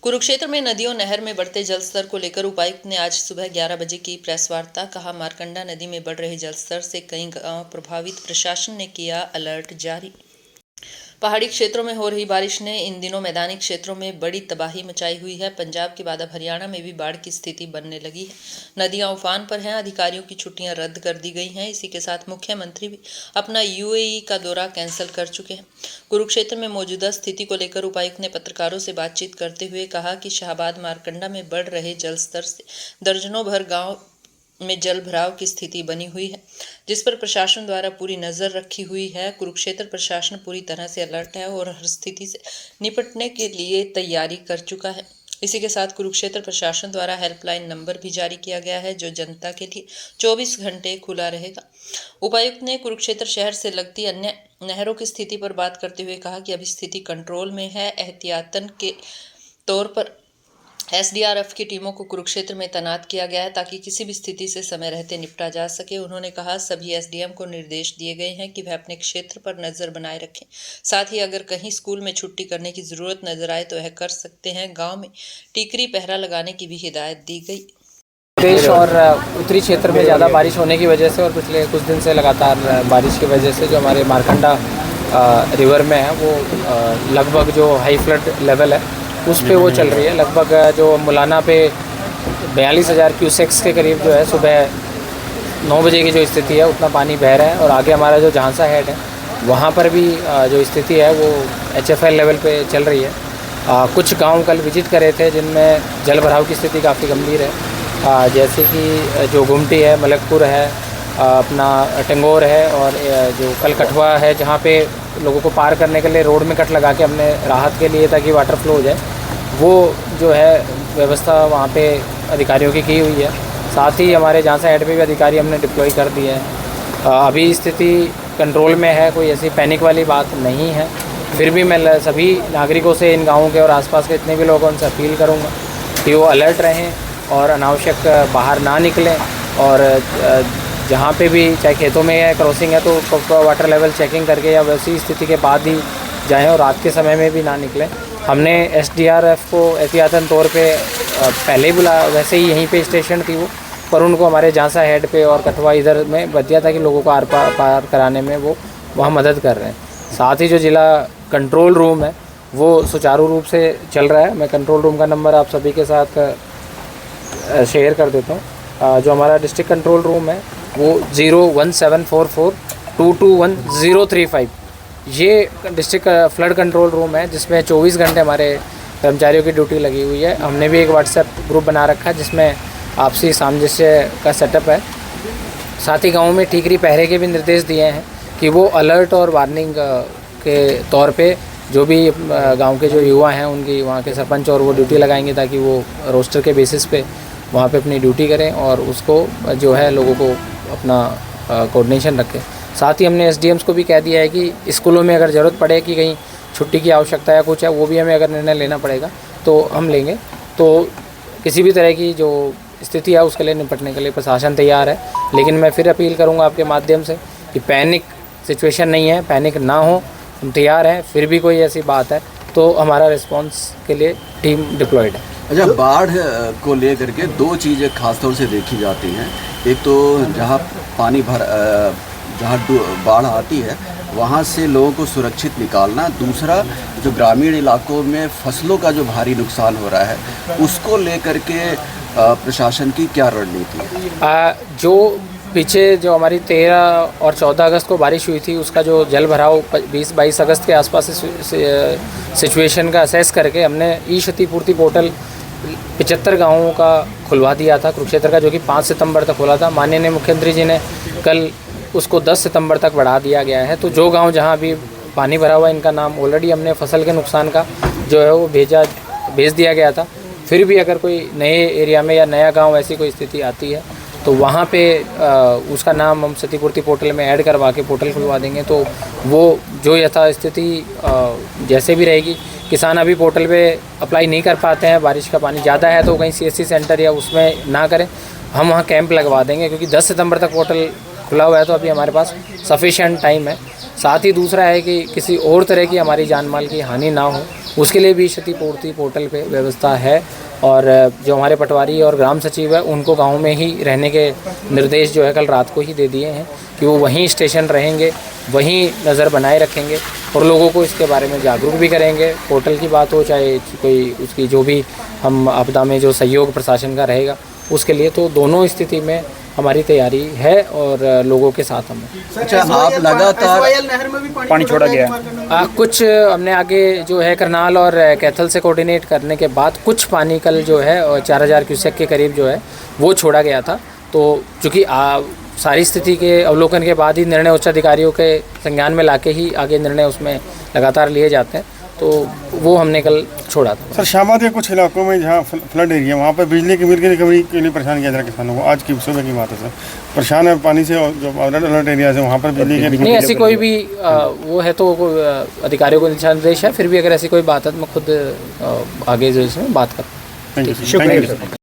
कुरुक्षेत्र में नदियों नहर में बढ़ते जलस्तर को लेकर उपायुक्त ने आज सुबह 11 बजे की प्रेस वार्ता। कहा, मारकंडा नदी में बढ़ रहे जलस्तर से कई गांव प्रभावित, प्रशासन ने किया अलर्ट जारी। पहाड़ी क्षेत्रों में हो रही बारिश ने इन दिनों मैदानी क्षेत्रों में बड़ी तबाही मचाई हुई है। पंजाब के बाद अब हरियाणा में भी बाढ़ की स्थिति बनने लगी है। नदियां उफान पर हैं, अधिकारियों की छुट्टियां रद्द कर दी गई हैं। इसी के साथ मुख्यमंत्री भी अपना यूएई का दौरा कैंसिल कर चुके हैं। कुरुक्षेत्र में मौजूदा स्थिति को लेकर उपायुक्त ने पत्रकारों से बातचीत करते हुए कहा कि शाहबाद मारकंडा में बढ़ रहे जलस्तर से दर्जनों भर गाँव में जल भराव की स्थिति बनी हुई है, जिस पर प्रशासन द्वारा पूरी नजर रखी हुई है। कुरुक्षेत्र प्रशासन पूरी तरह से अलर्ट है और हर स्थिति से निपटने के लिए तैयारी कर चुका है। इसी के साथ कुरुक्षेत्र प्रशासन द्वारा हेल्पलाइन नंबर भी जारी किया गया है, जो जनता के लिए 24 घंटे खुला रहेगा। उपायुक्त ने कुरुक्षेत्र शहर से लगती अन्य नहरों की स्थिति पर बात करते हुए कहा कि अभी स्थिति कंट्रोल में है। एहतियातन के तौर पर एसडीआरएफ की टीमों को कुरुक्षेत्र में तैनात किया गया है, ताकि किसी भी स्थिति से समय रहते निपटा जा सके। उन्होंने कहा, सभी एसडीएम को निर्देश दिए गए हैं कि वह अपने क्षेत्र पर नजर बनाए रखें। साथ ही अगर कहीं स्कूल में छुट्टी करने की जरूरत नजर आए तो वह कर सकते हैं। गांव में टीकरी पहरा लगाने की भी हिदायत दी गई। प्रदेश और उत्तरी क्षेत्र में ज़्यादा बारिश होने की वजह से और पिछले कुछ दिन से लगातार बारिश की वजह से जो हमारे मारकंडा रिवर में है वो लगभग जो हाई फ्लड लेवल है उस पे वो चल रही है। लगभग जो मुलाना पे 42,000 क्यूसेक्स के करीब जो है सुबह 9 बजे की जो स्थिति है उतना पानी बह रहा है। और आगे हमारा जो झांसा हेड है वहाँ पर भी जो स्थिति है वो HFL लेवल पे चल रही है। कुछ गांव कल विजिट करे थे जिनमें जल भराव की स्थिति काफ़ी गंभीर है, जैसे कि जो गुमटी है, मलकपुर है, अपना टेंगोर है और जो कलकठवा है, जहाँ पे लोगों को पार करने के लिए रोड में कट लगा के हमने राहत के लिए ताकि वाटर फ्लो हो जाए, वो जो है व्यवस्था वहाँ पे अधिकारियों की हुई है। साथ ही हमारे झांसा हेड पे भी अधिकारी हमने डिप्लॉय कर दिए हैं। अभी स्थिति कंट्रोल में है, कोई ऐसी पैनिक वाली बात नहीं है। फिर भी मैं सभी नागरिकों से, इन गाँवों के और आसपास के जितने भी लोगों उनसे अपील करूँगा कि वो अलर्ट रहें और अनावश्यक बाहर ना निकलें। और जहाँ पे भी, चाहे खेतों में है, क्रॉसिंग है, तो वाटर लेवल चेकिंग करके या वैसी स्थिति के बाद ही जाएं और रात के समय में भी ना निकलें। हमने एसडीआरएफ को एहतियातन तौर पे पहले ही बुलाया, वैसे ही यहीं पे स्टेशन थी वो, पर उनको हमारे झांसा हेड पे और कठवा इधर में बच दिया था कि लोगों को आर पार कराने में वो वहाँ मदद कर रहे हैं। साथ ही जो जिला कंट्रोल रूम है वो सुचारू रूप से चल रहा है। मैं कंट्रोल रूम का नंबर आप सभी के साथ शेयर कर देता हूँ। जो हमारा डिस्ट्रिक्ट कंट्रोल रूम है वो 01744 221 035, ये डिस्ट्रिक्ट फ्लड कंट्रोल रूम है, जिसमें 24 घंटे हमारे कर्मचारियों की ड्यूटी लगी हुई है। हमने भी एक व्हाट्सएप ग्रुप बना रखा है जिसमें आपसी सामंजस्य का सेटअप है। साथ ही गाँव में ठीकरी पहरे के भी निर्देश दिए हैं कि वो अलर्ट और वार्निंग के तौर पे जो भी गांव के जो युवा हैं उनकी वहाँ के सरपंच और वो ड्यूटी लगाएंगे, ताकि वो रोस्टर के बेसिस पे वहाँ पे अपनी ड्यूटी करें और उसको जो है लोगों को अपना कोऑर्डिनेशन रखें। साथ ही हमने एसडीएम्स को भी कह दिया है कि स्कूलों में अगर ज़रूरत पड़े कि कहीं छुट्टी की आवश्यकता या कुछ है, वो भी हमें अगर निर्णय लेना पड़ेगा तो हम लेंगे। तो किसी भी तरह की जो स्थिति है उसके लिए निपटने के लिए प्रशासन तैयार है। लेकिन मैं फिर अपील करूँगा आपके माध्यम से कि पैनिक सिचुएशन नहीं है, पैनिक ना हो, हम तैयार हैं। फिर भी कोई ऐसी बात है तो हमारा रिस्पांस के लिए टीम डिप्लॉयड है। अच्छा, बाढ़ को लेकर के दो चीज़ें खासतौर से देखी जाती हैं। एक तो जहाँ पानी जहाँ बाढ़ आती है वहाँ से लोगों को सुरक्षित निकालना, दूसरा जो ग्रामीण इलाकों में फसलों का जो भारी नुकसान हो रहा है उसको लेकर के प्रशासन की क्या रणनीति है? जो पीछे जो हमारी 13 और 14 अगस्त को बारिश हुई थी उसका जो जल भराव 20-22 अगस्त के आसपास सिचुएशन का असेस करके हमने ई क्षतिपूर्ति पोर्टल 75 गाँवों का खुलवा दिया था कुरुक्षेत्र का, जो कि 5 सितंबर तक खुला था। माननीय मुख्यमंत्री जी ने कल उसको 10 सितंबर तक बढ़ा दिया गया है। तो जो गांव जहां भी पानी भरा हुआ है, इनका नाम ऑलरेडी हमने फसल के नुकसान का जो है वो भेज दिया गया था। फिर भी अगर कोई नए एरिया में या नया गांव ऐसी कोई स्थिति आती है तो वहाँ पे उसका नाम हम क्षतिपूर्ति पोर्टल में ऐड करवा के पोर्टल खुलवा देंगे। तो वो जो यथास्थिति जैसे भी रहेगी, किसान अभी पोर्टल पे अप्लाई नहीं कर पाते हैं, बारिश का पानी ज़्यादा है तो कहीं CSC सेंटर या उसमें ना करें, हम वहाँ कैंप लगवा देंगे, क्योंकि 10 सितंबर तक पोर्टल खुला हुआ है तो अभी हमारे पास सफिशिएंट टाइम है। साथ ही दूसरा है कि किसी और तरह की हमारी जान माल की हानि ना हो, उसके लिए भी क्षतिपूर्ति पोर्टल पे व्यवस्था है। और जो हमारे पटवारी और ग्राम सचिव है उनको गांव में ही रहने के निर्देश जो है कल रात को ही दे दिए हैं कि वो वहीं स्टेशन रहेंगे, वहीं नज़र बनाए रखेंगे और लोगों को इसके बारे में जागरूक भी करेंगे। पोर्टल की बात हो चाहे कोई उसकी जो भी हम आपदा में जो सहयोग प्रशासन का रहेगा उसके लिए, तो दोनों स्थिति में हमारी तैयारी है और लोगों के साथ हम हैं। अच्छा, आप लगातार नहर में भी पानी छोड़ा गया है। कुछ हमने आगे जो है करनाल और कैथल से कोऑर्डिनेट करने के बाद कुछ पानी कल जो है 4000 क्यूसेक के करीब जो है वो छोड़ा गया था। तो चूँकि सारी स्थिति के अवलोकन के बाद ही निर्णय उच्च अधिकारियों के संज्ञान में लाके ही आगे निर्णय उसमें लगातार लिए जाते हैं, तो वो हमने कल छोड़ा था। सर, शाहबाद के कुछ इलाकों में जहाँ फ्लड एरिया वहाँ पर बिजली की बिल की रिकवरी के लिए परेशान किया जा रहा है किसानों को। आज की सुबह की बात है सर, परेशान है पानी से और जो अलर्ट एरिया है वहाँ पर बिजली की नहीं ऐसी कोई भी वो है तो अधिकारियों को दिशा निर्देश है, फिर भी अगर ऐसी कोई बात है तो मैं खुद आगे जो इसमें बात करूँ। Thank you.